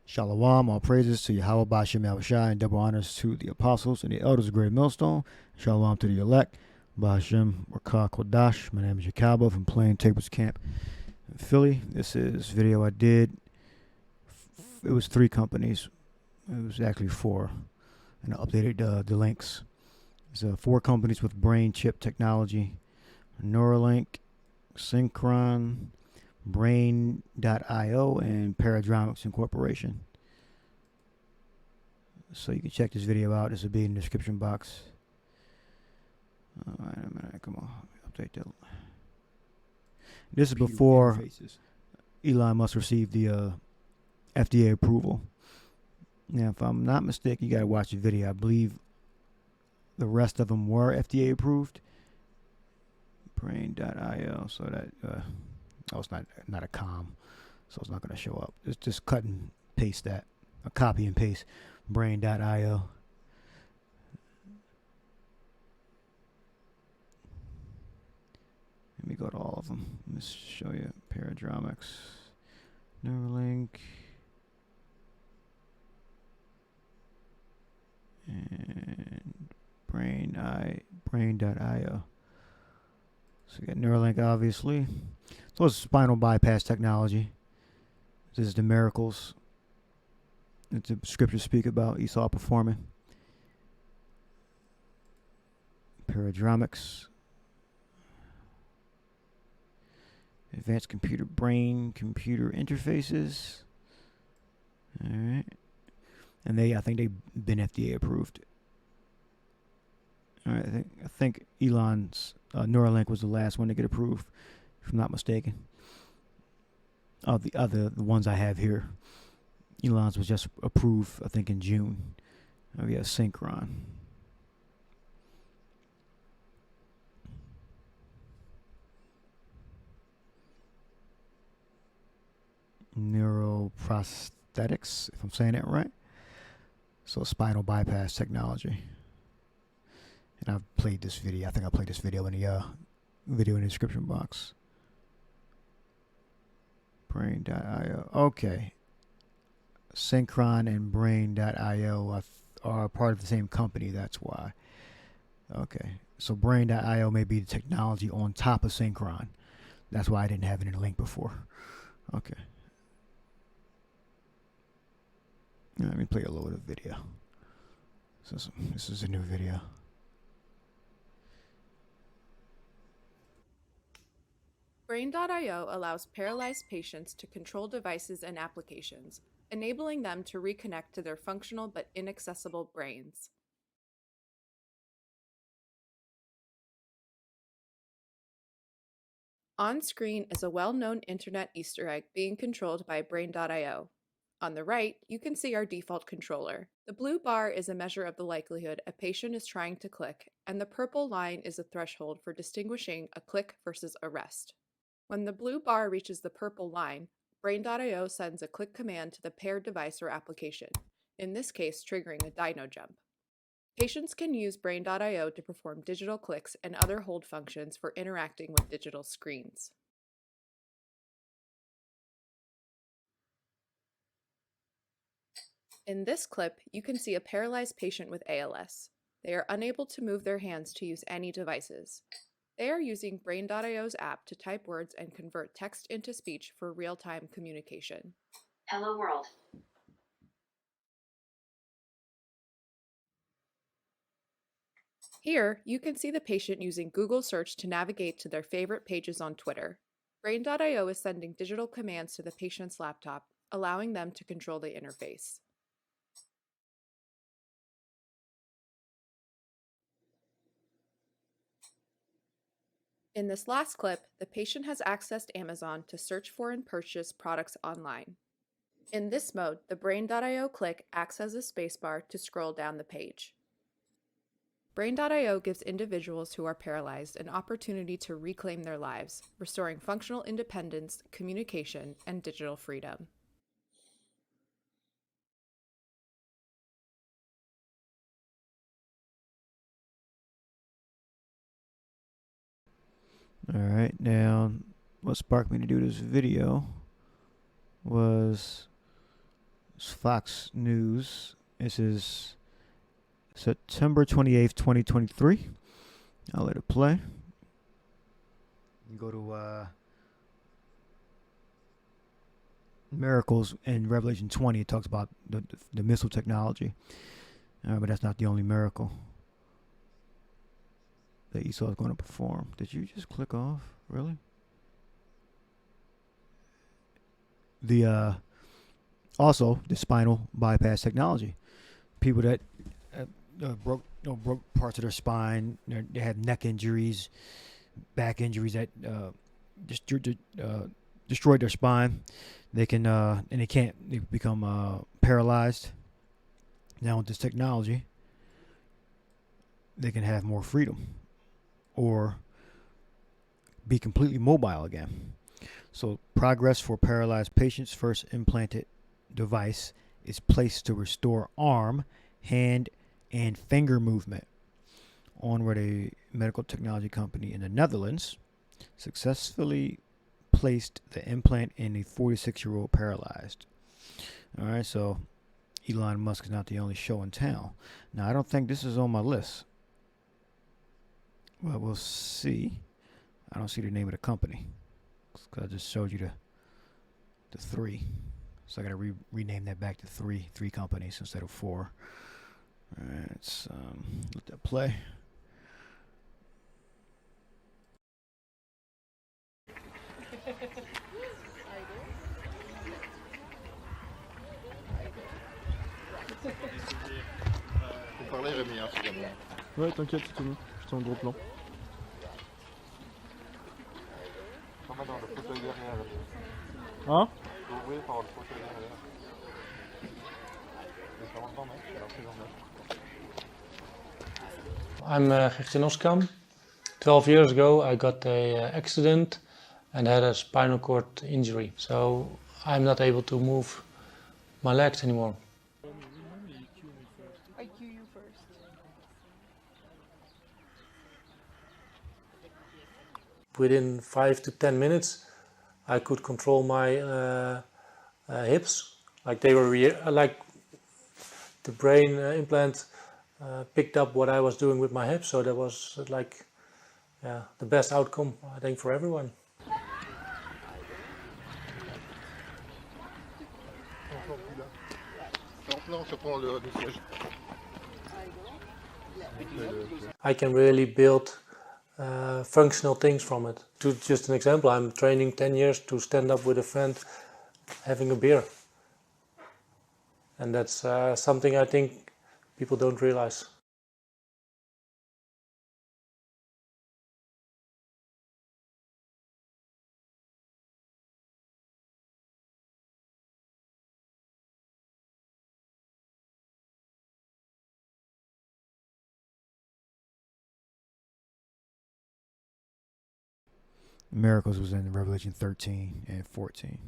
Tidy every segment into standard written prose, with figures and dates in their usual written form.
Shalom, all praises to Yahweh Bashem Yahushai, and double honors to the apostles and the elders of Great Millstone. Shalom to the elect. Bashem Rakah Kodash. My name is Yakalba from Plain Tables Camp in Philly. This is video I did. It was 3 companies. It was actually 4. And I updated the links. There's 4 companies with brain chip technology. Neuralink, Synchron, Brain.io, and Paradromics Incorporation. So you can check this video out. This will be in the description box. Alright, a minute. Come on. Update that. This is before Elon Musk received the FDA approval. Now, if I'm not mistaken, you got to watch the video. I believe the rest of them were FDA approved. Brain.io. So that oh, it's not a com, so it's not going to show up. It's just cut and paste that, a copy and paste. Brain.io. Let me go to all of them. Let me show you. Paradromics, Neuralink, and Brain.io. So you got Neuralink, obviously. So it's spinal bypass technology. This is the miracles that the scriptures speak about Esau performing. Paradromics. Advanced computer brain-computer interfaces. Alright. And I think they've been FDA approved. Alright, I think Elon's Neuralink was the last one to get approved, if I'm not mistaken. Of the ones I have here, Elon's was just approved, I think, in June. We have Synchron. Neuroprosthetics, if I'm saying that right. So spinal bypass technology. And I've played this video. I think I played this video in the description box. Brain.io. Okay. Synchron and Brain.io are part of the same company. That's why. Okay. So Brain.io may be the technology on top of Synchron. That's why I didn't have it in the link before. Okay. Let me play a load of video. So this is a new video. Brain.io allows paralyzed patients to control devices and applications, enabling them to reconnect to their functional but inaccessible brains. On screen is a well-known internet Easter egg being controlled by Brain.io. On the right, you can see our default controller. The blue bar is a measure of the likelihood a patient is trying to click, and the purple line is a threshold for distinguishing a click versus a rest. When the blue bar reaches the purple line, Brain.io sends a click command to the paired device or application, in this case triggering a dyno jump. Patients can use Brain.io to perform digital clicks and other hold functions for interacting with digital screens. In this clip, you can see a paralyzed patient with ALS. They are unable to move their hands to use any devices. They are using Brain.io's app to type words and convert text into speech for real-time communication. Hello world. Here, you can see the patient using Google search to navigate to their favorite pages on Twitter. Brain.io is sending digital commands to the patient's laptop, allowing them to control the interface. In this last clip, the patient has accessed Amazon to search for and purchase products online. In this mode, the Brain.io click acts as a spacebar to scroll down the page. Brain.io gives individuals who are paralyzed an opportunity to reclaim their lives, restoring functional independence, communication, and digital freedom. Alright, now what sparked me to do this video was It's Fox News. This is September 28th, 2023. I'll let it play. You go to miracles in Revelation 20. It talks about the missile technology. But that's not the only miracle that Esau is going to perform. Did you just click off? Really? Also the spinal bypass technology. People that broke parts of their spine. They have neck injuries, back injuries that destroyed their spine. They can and they become paralyzed. Now with this technology, they can have more freedom or be completely mobile again. So progress for paralyzed patients. First implanted device is placed to restore arm, hand, and finger movement. Onward, a medical technology company in the Netherlands successfully placed the implant in a 46-year-old paralyzed. All right, so Elon Musk is not the only show in town. Now, I don't think this is on my list. Well, we'll see. I don't see the name of the company. Because I just showed you the three. So I got to rename that back to three companies instead of four. All right, let's let that play. Faut parler Rémi, hein, si jamais. Ouais, t'inquiète, c'est tout bon. J'étais en gros plan. Pas dans le fauteuil derrière. Hein? Oui, par le fauteuil derrière. Mais ça rentre dans le alors c'est normal. I'm Gertjan Oskam. 12 years ago I got an accident and had a spinal cord injury. So I'm not able to move my legs anymore. I cue you first. Within 5 to 10 minutes I could control my hips. Like they were like the brain implant picked up what I was doing with my hips, so that was like the best outcome, I think, for everyone. I can really build functional things from it. To just an example, I'm training 10 years to stand up with a friend having a beer. And that's something I think people don't realize. Miracles was in Revelation 13 and 14.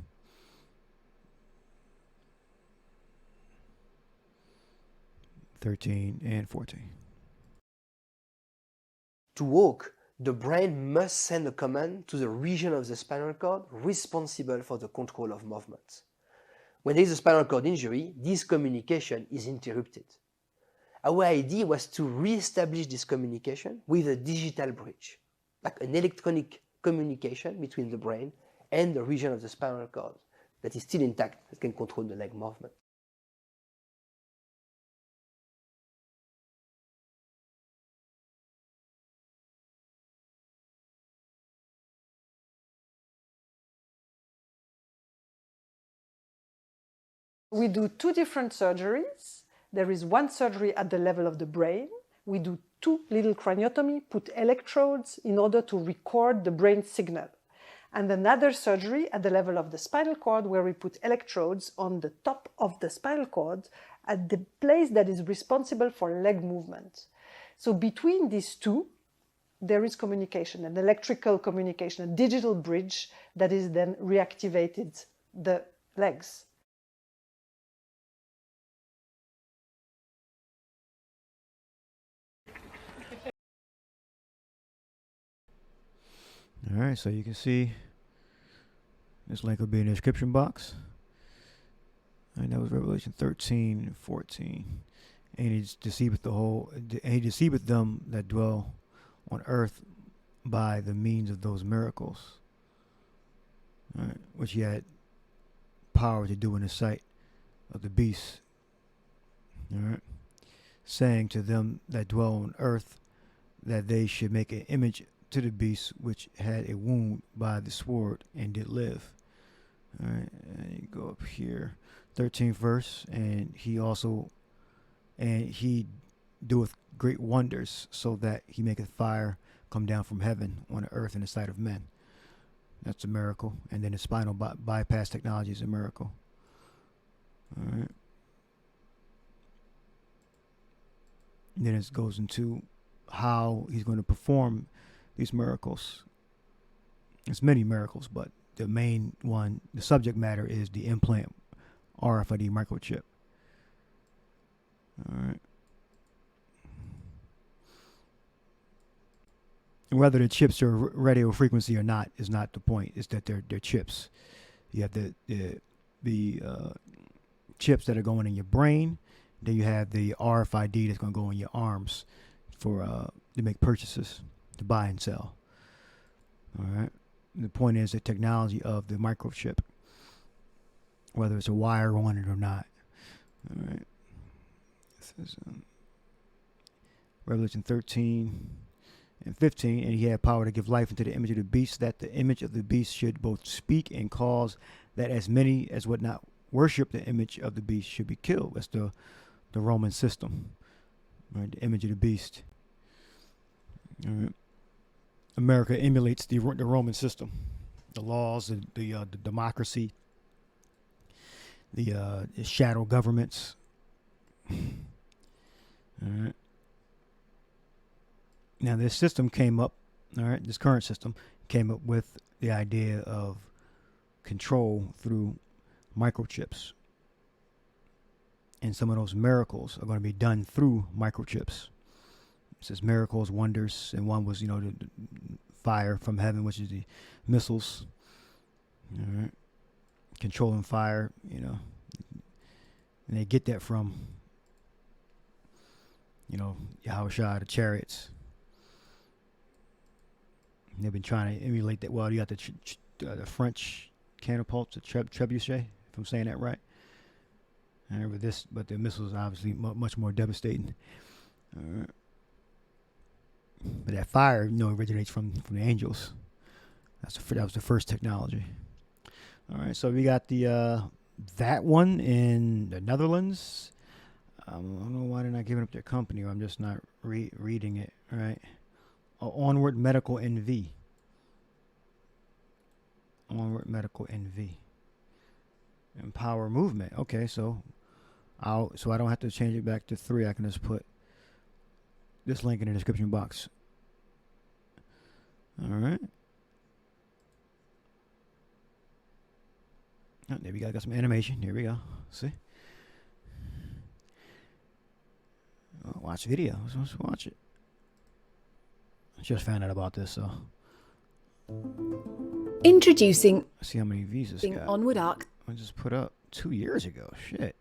To walk, the brain must send a command to the region of the spinal cord responsible for the control of movement. When there is a spinal cord injury, this communication is interrupted. Our idea was to re-establish this communication with a digital bridge, like an electronic communication between the brain and the region of the spinal cord that is still intact, that can control the leg movement. We do two different surgeries. There is one surgery at the level of the brain. We do two little craniotomy, put electrodes in order to record the brain signal. And another surgery at the level of the spinal cord where we put electrodes on the top of the spinal cord at the place that is responsible for leg movement. So between these two, there is communication, an electrical communication, a digital bridge that is then reactivated the legs. All right, so you can see this link will be in the description box. And that was Revelation 13 and 14. And he deceiveth he deceiveth them that dwell on earth by the means of those miracles, right, which he had power to do in the sight of the beast, all right, saying to them that dwell on earth that they should make an image to the beast which had a wound by the sword and did live. All right, and you go up here, 13th verse, and he doeth great wonders, so that he maketh fire come down from heaven on the earth in the sight of men. That's a miracle. And then the spinal bypass technology is a miracle. All right. And then it goes into how he's going to perform these miracles. There's many miracles, but the main one, the subject matter, is the implant RFID microchip. All right. And whether the chips are radio frequency or not is not the point. It's that they're chips. You have the chips that are going in your brain. Then you have the RFID that's going to go in your arms for to make purchases, to buy and sell. All right. And the point is the technology of the microchip, whether it's a wire on it or not. All right. This is Revelation 13 and 15, and he had power to give life into the image of the beast, that the image of the beast should both speak and cause that as many as would not worship the image of the beast should be killed. That's the Roman system, right? The image of the beast. All right. America emulates the Roman system, the laws, the democracy, the shadow governments. All right. Now, this system came up, all right, this current system came up with the idea of control through microchips. And some of those miracles are going to be done through microchips. It says miracles, wonders, and one was, the fire from heaven, which is the missiles. All right. Controlling fire, and they get that from, Yahushua, the chariots. They've been trying to emulate that. Well, you got the French catapults, the trebuchet, if I'm saying that right. But the missiles are obviously much more devastating. But that fire, originates from the angels. That was the first technology. All right, so we got that one in the Netherlands. I don't know why they're not giving up their company, or I'm just not reading it. All right. Onward Medical NV. Onward Medical NV. Empower Movement. Okay, so I don't have to change it back to 3. I can just put this link in the description box. All right. Oh, there we go. Got some animation. Here we go. See? Oh, watch video. Let's watch it. Just found out about this, so. Introducing. See how many visas got. Onward Arc. I just put up 2 years ago. Shit.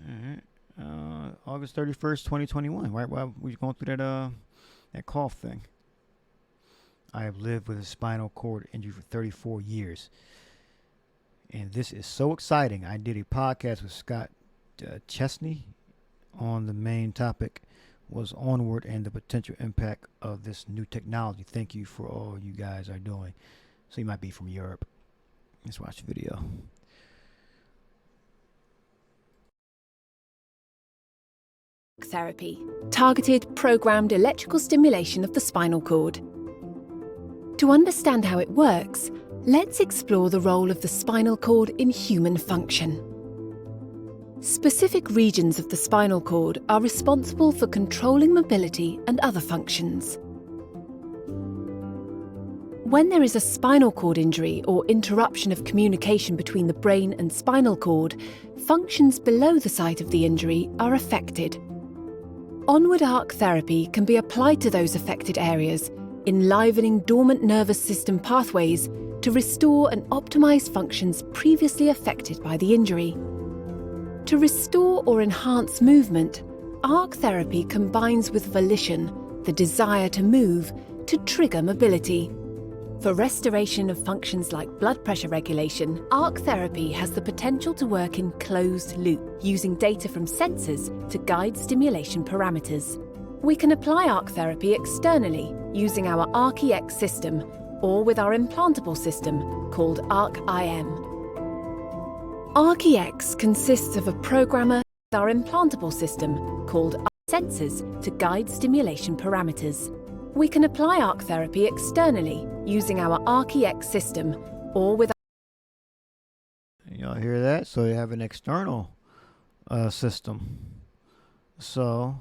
All right. August 31st, 2021. Right while we going through that cough thing. I have lived with a spinal cord injury for 34 years. And this is so exciting. I did a podcast with Scott Chesney on the main topic was Onward and the potential impact of this new technology. Thank you for all you guys are doing. So you might be from Europe. Let's watch the video. Therapy. Targeted, programmed electrical stimulation of the spinal cord. To understand how it works, let's explore the role of the spinal cord in human function. Specific regions of the spinal cord are responsible for controlling mobility and other functions. When there is a spinal cord injury or interruption of communication between the brain and spinal cord, functions below the site of the injury are affected. Onward Arc therapy can be applied to those affected areas, enlivening dormant nervous system pathways to restore and optimize functions previously affected by the injury. To restore or enhance movement, arc therapy combines with volition, the desire to move, to trigger mobility. For restoration of functions like blood pressure regulation, arc therapy has the potential to work in closed loop, using data from sensors to guide stimulation parameters. We can apply arc therapy externally using our ArcEX system or with our implantable system called ArcIM. ArcEX consists of a programmer with our implantable system called sensors to guide stimulation parameters. We can apply arc therapy externally using our ArcEX system or with. Y'all hear that? So you have an external system. So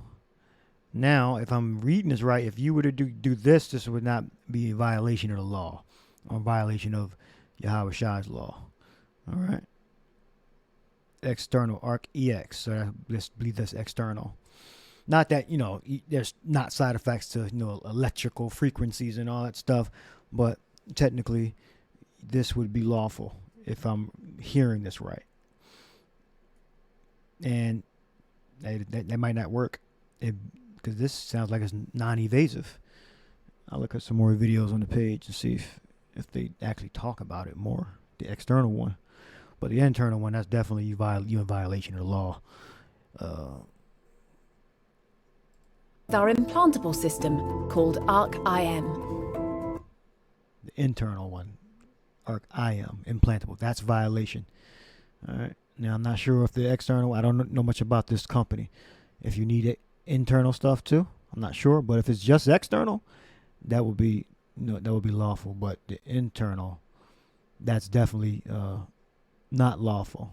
now, if I'm reading this right, if you were to do this, this would not be a violation of the law or violation of Yahweh Shai's law. All right. External ArcEX. So let's believe that's external. Not that, there's not side effects to, electrical frequencies and all that stuff, but technically this would be lawful if I'm hearing this right. And that might not work because this sounds like it's non-evasive. I'll look at some more videos on the page and see if they actually talk about it more, the external one. But the internal one, that's definitely you in violation of the law. Our implantable system called ArcIM. The internal one, ArcIM, implantable, that's violation. All right. Now, I'm not sure if the external, I don't know much about this company. If you need it, internal stuff too, I'm not sure. But if it's just external, that would be lawful. But the internal, that's definitely not lawful.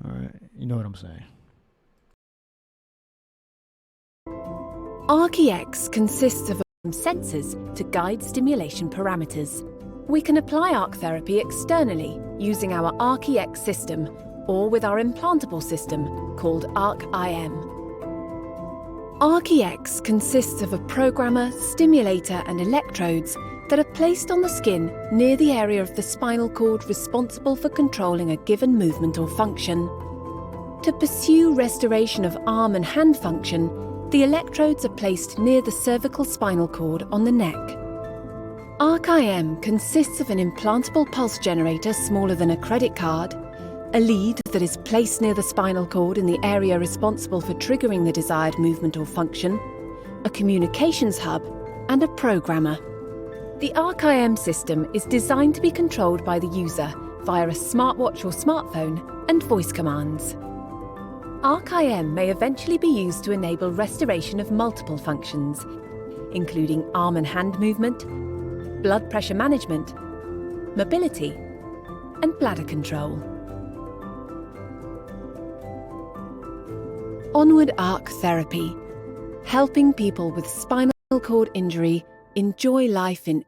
All right. You know what I'm saying? ArcEX consists of sensors to guide stimulation parameters. We can apply arc therapy externally using our ArcEX system or with our implantable system called ArcIM. ArcEX consists of a programmer, stimulator and electrodes that are placed on the skin near the area of the spinal cord responsible for controlling a given movement or function. To pursue restoration of arm and hand function, the electrodes are placed near the cervical spinal cord on the neck. ArcIM consists of an implantable pulse generator smaller than a credit card, a lead that is placed near the spinal cord in the area responsible for triggering the desired movement or function, a communications hub, and a programmer. The ArcIM system is designed to be controlled by the user via a smartwatch or smartphone and voice commands. ArcIM may eventually be used to enable restoration of multiple functions, including arm and hand movement, blood pressure management, mobility, and bladder control. Onward Arc Therapy, helping people with spinal cord injury enjoy life in.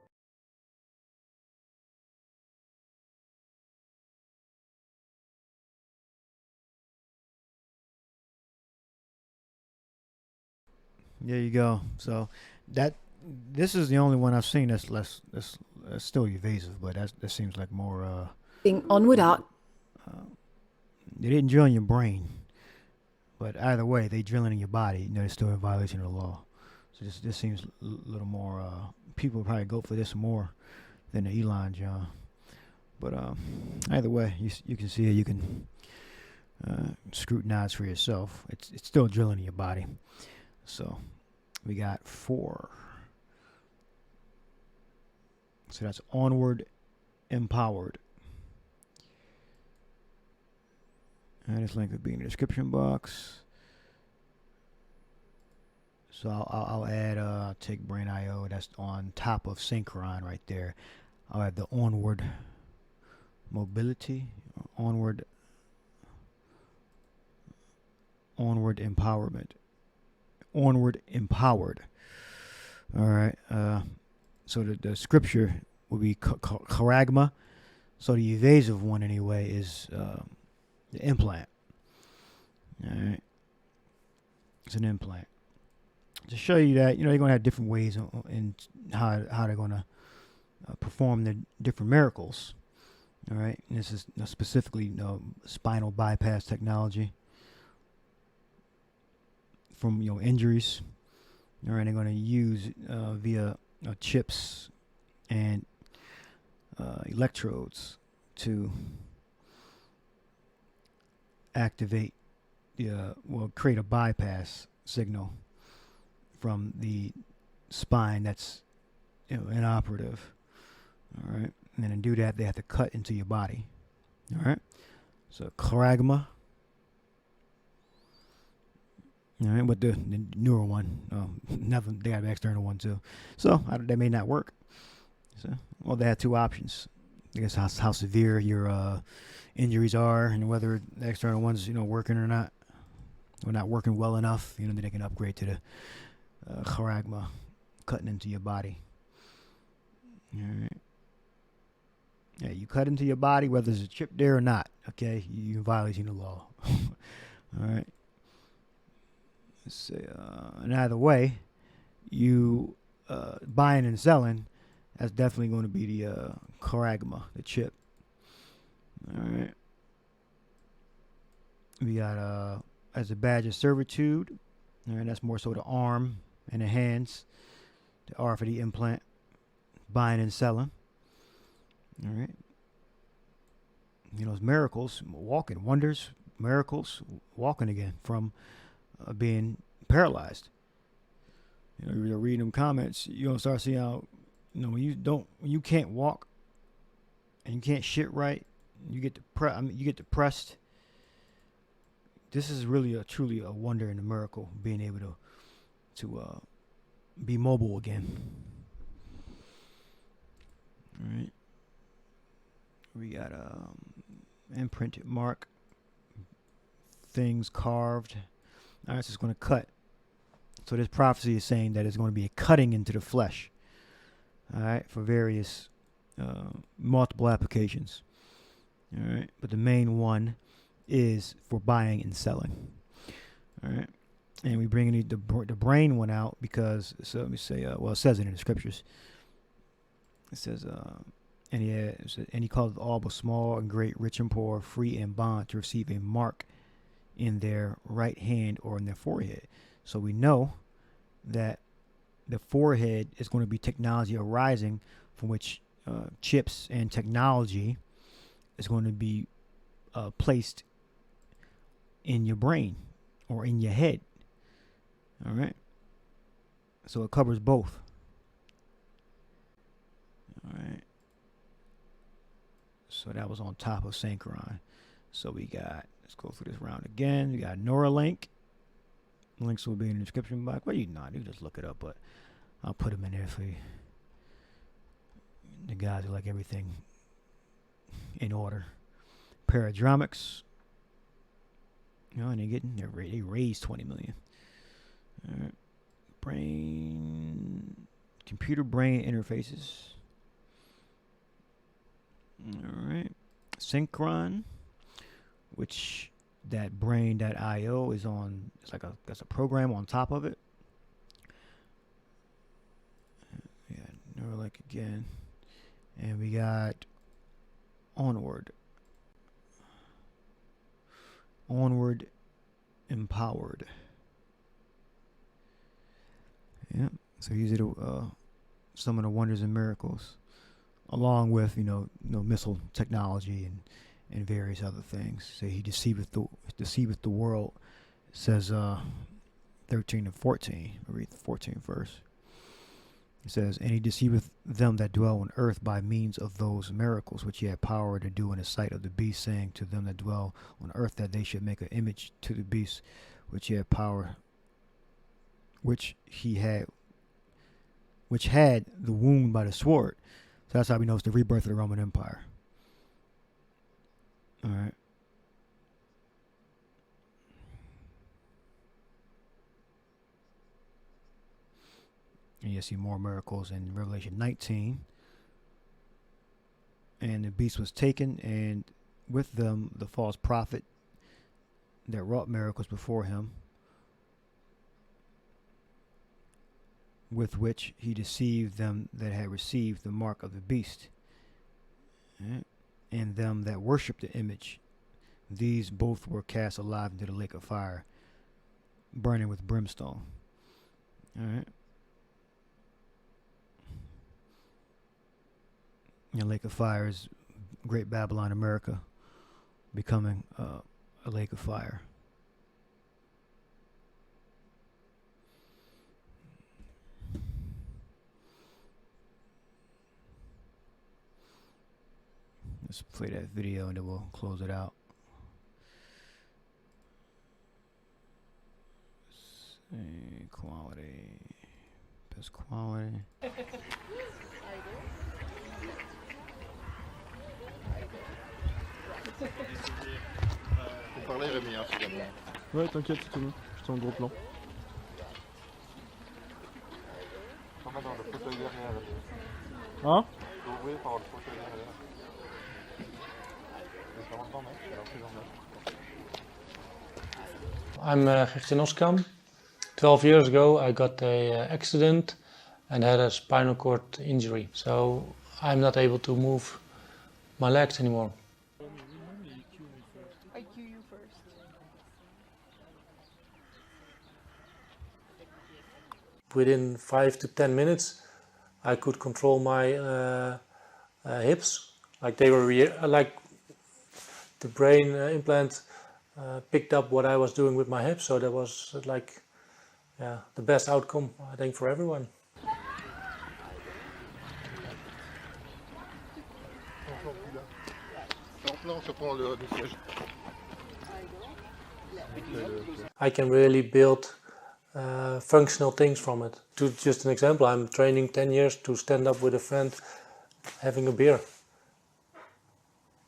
There you go. So this is the only one I've seen that's still evasive, but that seems like more. Onward Arc. They didn't drill in your brain, but either way, they drilling in your body. They're still in violation of the law. So this seems a little more. People probably go for this more than the Elon John. But either way, you can see it. You can scrutinize for yourself. It's still drilling in your body. So we got 4. So that's Onward Empowered. And this link will be in the description box. So I'll add take Brain IO. That's on top of Synchron right there. I'll add the Onward Mobility, Onward Empowerment. Onward Empowered. All right. So the scripture will be charagma. So the evasive one anyway is the implant. All right. It's an implant. To show you that, you're going to have different ways in how they're going to perform the different miracles. All right, and this is specifically spinal bypass technology from injuries. All right, they're going to use via chips and electrodes to activate create a bypass signal from the spine that's inoperative. All right, and then to do that, they have to cut into your body. All right, so charagma. All right, but the newer one, they have an external one too. So that may not work. So, well, they had two options. I guess how severe your injuries are, and whether the external one's working or not, or not working well enough. Then they can upgrade to the charagma, cutting into your body. All right. Yeah, you cut into your body, whether there's a chip there or not. Okay, you're violating the law. All right. Let's see. And either way, you buying and selling, that's definitely going to be the charagma, the chip. All right. We got as a badge of servitude. All right, that's more so the arm and the hands. The R for the implant. Buying and selling. All right. It's miracles, walking, wonders, miracles, walking again from being paralyzed. You're reading them comments, you're gonna start seeing how, when you can't walk and you can't shit right, you get depressed. This is really truly a wonder and a miracle, being able to be mobile again. All right. We got imprinted mark, things carved. All right, so it's going to cut. So this prophecy is saying that it's going to be a cutting into the flesh. All right, for various multiple applications. All right, but the main one is for buying and selling. All right, and we bring the brain one out because, so let me say, it says it in the scriptures. It says, and he called all but small and great, rich and poor, free and bond, to receive a mark in their right hand or in their forehead. So we know that the forehead is going to be technology arising from which chips and technology is going to be placed in your brain or in your head. All right. So it covers both. All right. So that was on top of Synchron. So we got, let's go through this round again. We got Neuralink. Links will be in the description box. Well, you can just look it up, but I'll put them in there for you. The guys who like everything in order. Paradromics. And they raised 20 million. All right. Computer brain interfaces. All right. Synchron, which that brain.io is on. That's a program on top of it. Yeah, Neuralink again. And we got Onward Empowered. Yeah. So these are some of the wonders and miracles, along with missile technology and various other things. So he deceiveth the world. It says 13 and 14. I'll read the 14th verse. It says, and he deceiveth them that dwell on earth by means of those miracles which he had power to do in the sight of the beast, saying to them that dwell on earth that they should make an image to the beast which he had power, which had the wound by the sword. So that's how we know it's the rebirth of the Roman Empire. All right. And you see more miracles in Revelation 19. And the beast was taken, and with them the false prophet that wrought miracles before him, with which he deceived them that had received the mark of the beast, and them that worshipped the image. These both were cast alive into the lake of fire, burning with brimstone. All right. The lake of fire is Great Babylon, America, becoming a lake of fire. Let's play that video and then we'll close it out. Quality, best quality. Faut parler Rémi, hein, si jamais. Ouais, t'inquiète, c'est tout bon. J'étais en gros plan. On va dans le fauteuil derrière. Hein? Faut ouvrir par le fauteuil derrière. C'est vraiment pas mal, alors plus en bas. I'm Gert-Jan Oskam. 12 years ago I got a accident and had a spinal cord injury, so I'm not able to move my legs anymore. I cue you first. Within 5 to 10 minutes I could control my hips, like they were like the brain implant picked up what I was doing with my hips, so that was like the best outcome, I think, for everyone. I can really build functional things from it. To just an example, I'm training 10 years to stand up with a friend having a beer.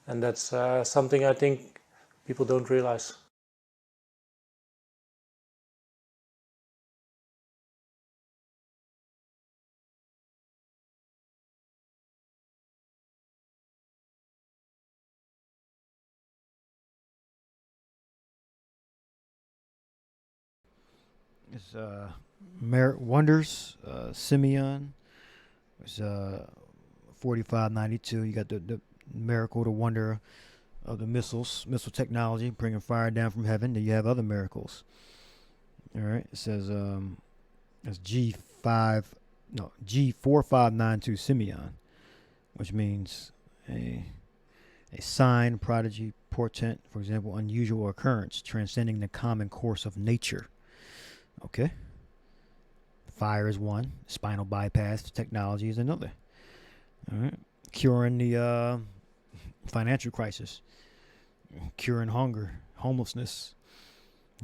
And that's something I think people don't realize. It's Wonders, Simeon. It's 4592. You got the miracle, the wonder of the missile technology, bringing fire down from heaven. Then you have other miracles. All right. It says it's G4592 Simeon, which means a sign, prodigy, portent, for example, unusual occurrence, transcending the common course of nature. Okay. Fire is one. Spinal bypass technology is another. All right. Curing the financial crisis. Curing hunger, homelessness,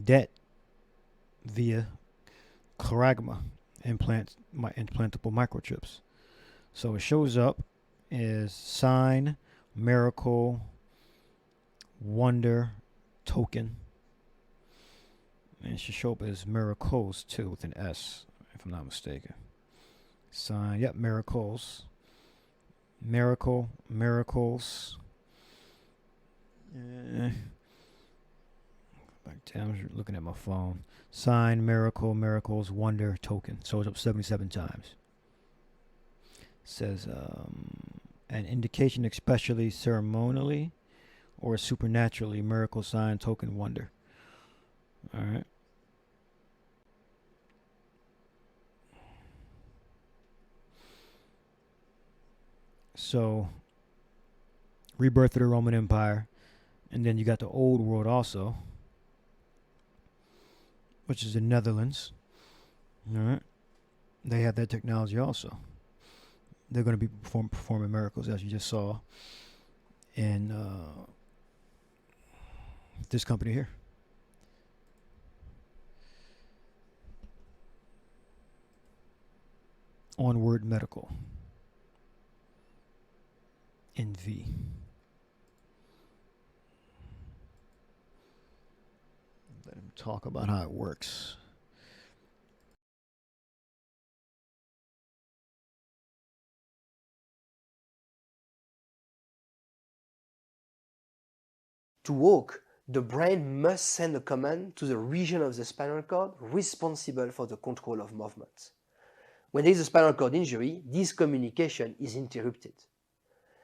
debt via claragma, implantable microchips. So it shows up as sign, miracle, wonder, token. And it should show up as miracles too, with an S, if I'm not mistaken. Sign, yep, miracles. Miracle, miracles. I'm looking at my phone. Sign, miracle, miracles, wonder, token. So it's up 77 times. It says an indication, especially ceremonially or supernaturally, miracle, sign, token, wonder. All right. So, rebirth of the Roman Empire, and then you got the Old World also, which is the Netherlands. All right. They have that technology also. They're going to be performing miracles, as you just saw in this company here. Onward Medical. NV. Let him talk about how it works. To walk, the brain must send a command to the region of the spinal cord responsible for the control of movement. When there is a spinal cord injury, this communication is interrupted.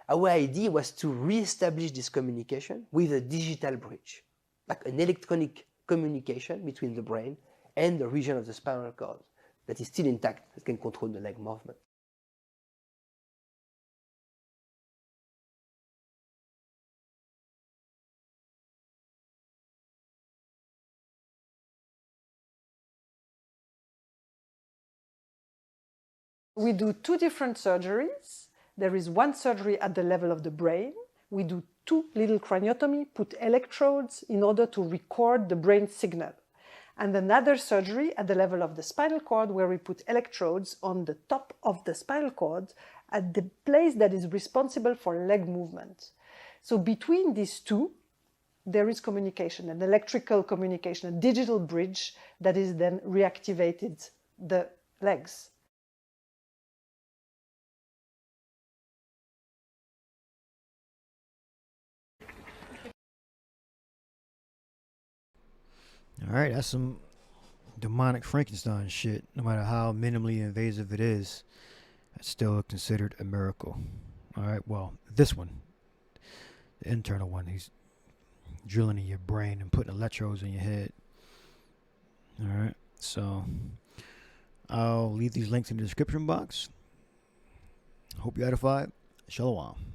Our idea was to re-establish this communication with a digital bridge, like an electronic communication between the brain and the region of the spinal cord that is still intact, that can control the leg movement. We do two different surgeries. There is one surgery at the level of the brain. We do two little craniotomy, put electrodes in order to record the brain signal. And another surgery at the level of the spinal cord where we put electrodes on the top of the spinal cord at the place that is responsible for leg movement. So between these two, there is communication, an electrical communication, a digital bridge that is then reactivated the legs. All right, that's some demonic Frankenstein shit. No matter how minimally invasive it is, it's still considered a miracle. All right, well, this one, the internal one, he's drilling in your brain and putting electrodes in your head. All right, so I'll leave these links in the description box. Hope you're edified. Shalom.